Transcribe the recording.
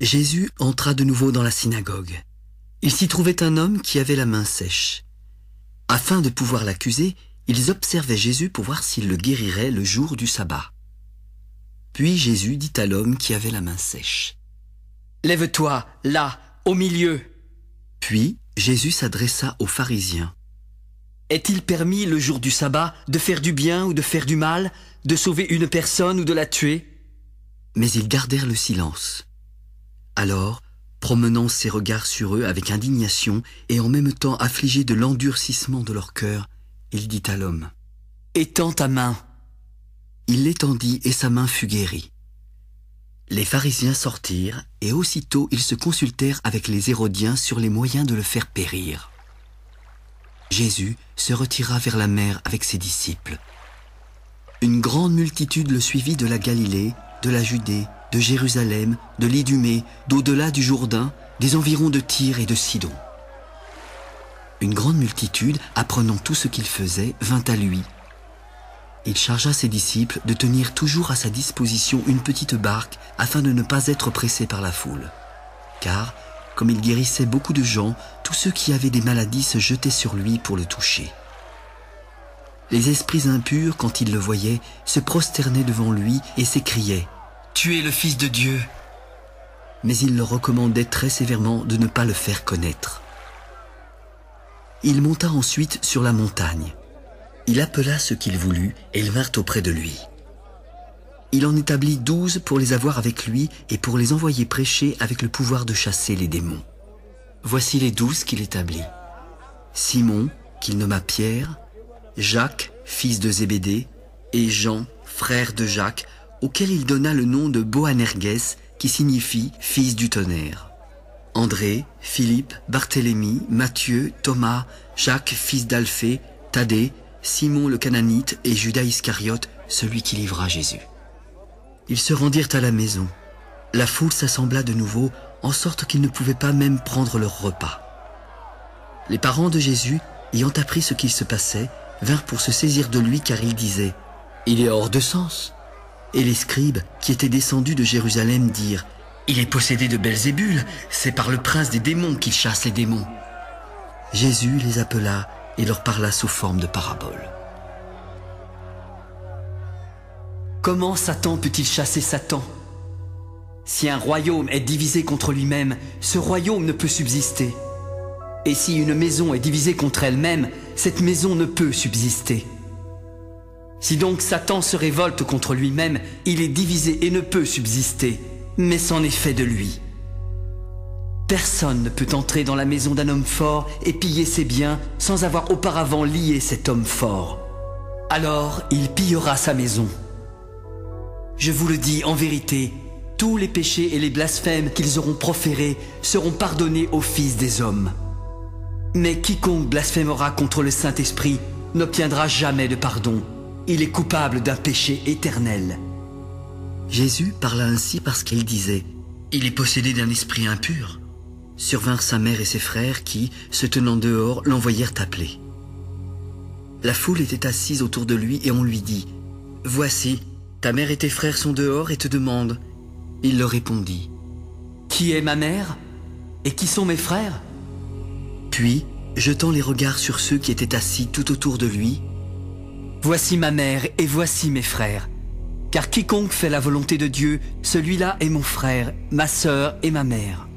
Jésus entra de nouveau dans la synagogue. Il s'y trouvait un homme qui avait la main sèche. Afin de pouvoir l'accuser, ils observaient Jésus pour voir s'il le guérirait le jour du sabbat. Puis Jésus dit à l'homme qui avait la main sèche: « Lève-toi, là, au milieu !» Puis Jésus s'adressa aux pharisiens. « Est-il permis le jour du sabbat de faire du bien ou de faire du mal, de sauver une personne ou de la tuer ?» Mais ils gardèrent le silence. Alors, promenant ses regards sur eux avec indignation et en même temps affligé de l'endurcissement de leur cœur, il dit à l'homme: « Étends ta main. » Il l'étendit et sa main fut guérie. Les pharisiens sortirent et aussitôt ils se consultèrent avec les Hérodiens sur les moyens de le faire périr. Jésus se retira vers la mer avec ses disciples. Une grande multitude le suivit de la Galilée, de la Judée, de Jérusalem, de l'Idumée, d'au-delà du Jourdain, des environs de Tyr et de Sidon. Une grande multitude, apprenant tout ce qu'il faisait, vint à lui. Il chargea ses disciples de tenir toujours à sa disposition une petite barque afin de ne pas être pressés par la foule. Car, comme il guérissait beaucoup de gens, tous ceux qui avaient des maladies se jetaient sur lui pour le toucher. Les esprits impurs, quand ils le voyaient, se prosternaient devant lui et s'écriaient: « Tu es le Fils de Dieu !» Mais il leur recommandait très sévèrement de ne pas le faire connaître. Il monta ensuite sur la montagne. Il appela ceux qu'il voulut et ils vinrent auprès de lui. Il en établit 12 pour les avoir avec lui et pour les envoyer prêcher avec le pouvoir de chasser les démons. Voici les 12 qu'il établit: Simon, qu'il nomma Pierre, Jacques, fils de Zébédée, et Jean, frère de Jacques, auquel il donna le nom de Boanerges, qui signifie fils du tonnerre. André, Philippe, Barthélemy, Matthieu, Thomas, Jacques, fils d'Alphée, Thaddée, Simon le Cananite et Judas Iscariote, celui qui livra Jésus. Ils se rendirent à la maison. La foule s'assembla de nouveau, en sorte qu'ils ne pouvaient pas même prendre leur repas. Les parents de Jésus, ayant appris ce qu'il se passait, vinrent pour se saisir de lui car ils disaient: « Il est hors de sens !» Et les scribes, qui étaient descendus de Jérusalem, dirent: « Il est possédé de Belzébul, c'est par le prince des démons qu'il chasse les démons. » Jésus les appela et leur parla sous forme de parabole. Comment Satan peut-il chasser Satan? Si un royaume est divisé contre lui-même, ce royaume ne peut subsister. Et si une maison est divisée contre elle-même, cette maison ne peut subsister. Si donc Satan se révolte contre lui-même, il est divisé et ne peut subsister, mais c'en est fait de lui. Personne ne peut entrer dans la maison d'un homme fort et piller ses biens sans avoir auparavant lié cet homme fort. Alors il pillera sa maison. Je vous le dis en vérité, tous les péchés et les blasphèmes qu'ils auront proférés seront pardonnés aux fils des hommes. Mais quiconque blasphémera contre le Saint-Esprit n'obtiendra jamais de pardon. Il est coupable d'un péché éternel. Jésus parla ainsi parce qu'il disait: « Il est possédé d'un esprit impur. » Survinrent sa mère et ses frères qui, se tenant dehors, l'envoyèrent appeler. La foule était assise autour de lui et on lui dit: « Voici, ta mère et tes frères sont dehors et te demandent. » Il leur répondit: « Qui est ma mère? Et qui sont mes frères ?» Puis, jetant les regards sur ceux qui étaient assis tout autour de lui: « Voici ma mère et voici mes frères. Car quiconque fait la volonté de Dieu, celui-là est mon frère, ma sœur et ma mère. »